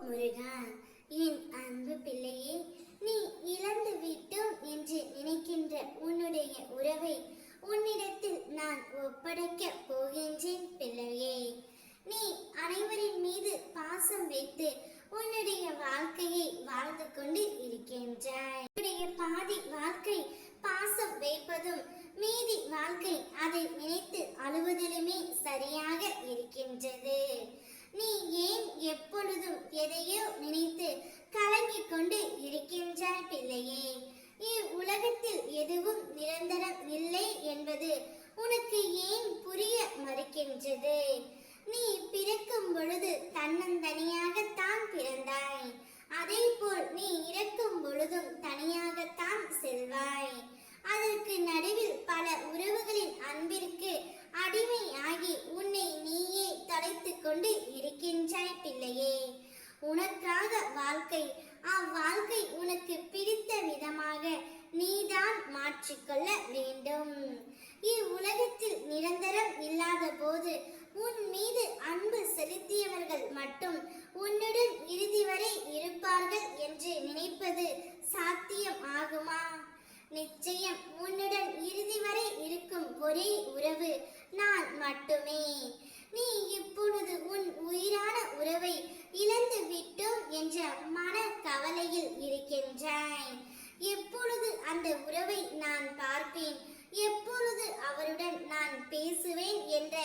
முருகா, என் அன்பு பிள்ளையே, நீ இழந்து விட்டோம் என்று நினைக்கின்ற உன்னுடைய உறவை உன்னிடத்தில் நான் ஒப்படைக்கப் போகின்றேன் பிள்ளையே. நீ அனைவரின் மீது பாசம் வைத்து உன்னுடைய வாழ்க்கையை வாழ்ந்து கொண்டு இருக்கின்றாய். உன்னுடைய பாதி வாழ்க்கை பாசம் வைப்பதும் மீதி வாழ்க்கை அதை நினைத்து அழுவதிலுமே சரியாக இருக்கின்றது. நீ ஏன் எப்பொழுதும் எதையோ நினைத்து கலங்கிக் கொண்டு இருக்கின்றாய் பிள்ளையே? உலகத்தில் எதுவும் நிரந்தரம் இல்லை என்பது உனக்கு ஏன் புரிய மறுக்கின்றது? நீ பிறக்கும் பொழுது தன்னந்தனியாகத்தான் பிறந்தாய். அதே போல் நீ இறக்கும் பொழுதும் தனியாகத்தான் செல்வாய். அதற்கு நடுவில் பல உறவுகளின் அன்பிற்கு அடிமையாகி உன்னை நீயே தொலைத்துக் கொண்டு இருக்கின்றாய் பிள்ளையே. உனக்காக வாழ்க்கை, அவ்வாழ்க்கை உனக்கு பிடித்த விதமாக நீதான் மாற்றிக்கொள்ள வேண்டும். இவ்வுலகத்தில் நிரந்தரம் இல்லாத போது உன் மீது அன்பு செலுத்தியவர்கள் மட்டும் உன்னுடன் இறுதி வரை இருப்பார்கள் என்று நினைப்பது சாத்தியம் ஆகுமா? நிச்சயம் உன்னுடன் இறுதி வரை இருக்கும் ஒரே உறவு நான் மட்டுமே. நீ இப்பொழுது உன் உயிரான உறவை இழந்து விட்டோம் என்ற மன கவலையில் இருக்கின்றாய். எப்பொழுது அந்த உறவை நான் பார்ப்பேன், எப்பொழுது அவருடன் நான் பேசுவேன் என்ற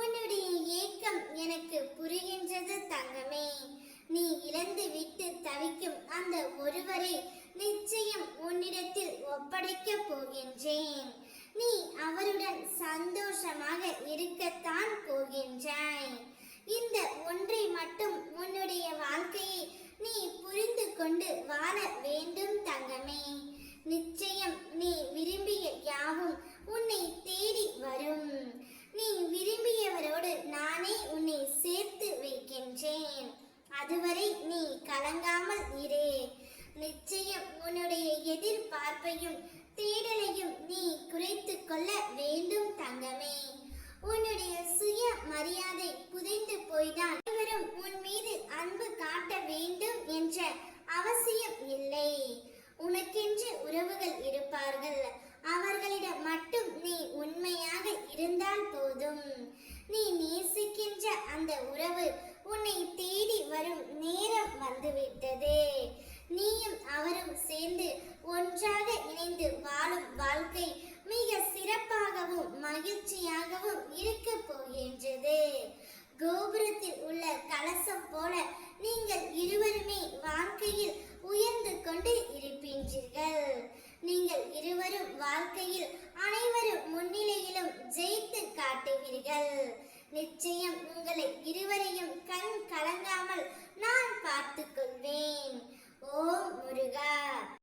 உன்னுடைய ஏக்கம் எனக்கு புரிகின்றது தங்கமே. நீ இழந்து விட்டு தவிக்கும் அந்த ஒருவரை நிச்சயம் உன்னிடத்தில் ஒப்படைக்கப் போகின்றேன். நீ அவருடன் சந்தோஷமாக இருக்கத்தான் போகின்றாய். இந்த ஒன்றை மட்டும் உன்னுடைய வாழ்க்கையை நீ புரிந்து கொண்டு வாழ வேண்டும் தங்கமே. நிச்சயம் நீ விரும்பிய யாவும் உன்னை தேடி வரும். நீ விரும்பியவரோடு நானே உன்னை சேர்த்து வைக்கின்றேன். அதுவரை நீ கலங்காமல் இரு. நிச்சயம் உன்னுடைய எதிர்பார்ப்பையும் தேடலையும் நீ குறைத்து கொள்ள வேண்டும் தங்கமே. உன்னுடைய சுய மரியாதை புதைந்து போய்தான் அனைவரும் உன் மீது அன்பு காட்ட வேண்டும் என்ற அவசியம் இல்லை. உனக்கென்று உறவுகள் இருப்பார்கள். அவர்களிடம் மட்டும் நீ உண்மையாக இருந்தால் போதும். நீ நேசிக்கின்ற அந்த உறவு உன்னை தேடி வரும் நேரம் வந்துவிட்டது. நீயும் அவரும் சேர்ந்து ஒன்றாக இணைந்து வாழும் வாழ்க்கை மிக சிறப்பாகவும் மகிழ்ச்சியாகவும் இருக்க போகின்றது. கோபுரத்தில் உள்ள கலசம் போல நீங்கள் இருவருமே வாழ்க்கையில் உயர்ந்து கொண்டு இருப்பீர்கள். நீங்கள் இருவரும் வாழ்க்கையில் அனைவரும் முன்னிலையிலும் ஜெயித்து காட்டுவீர்கள். நிச்சயம் உங்களை இருவரையும் கண்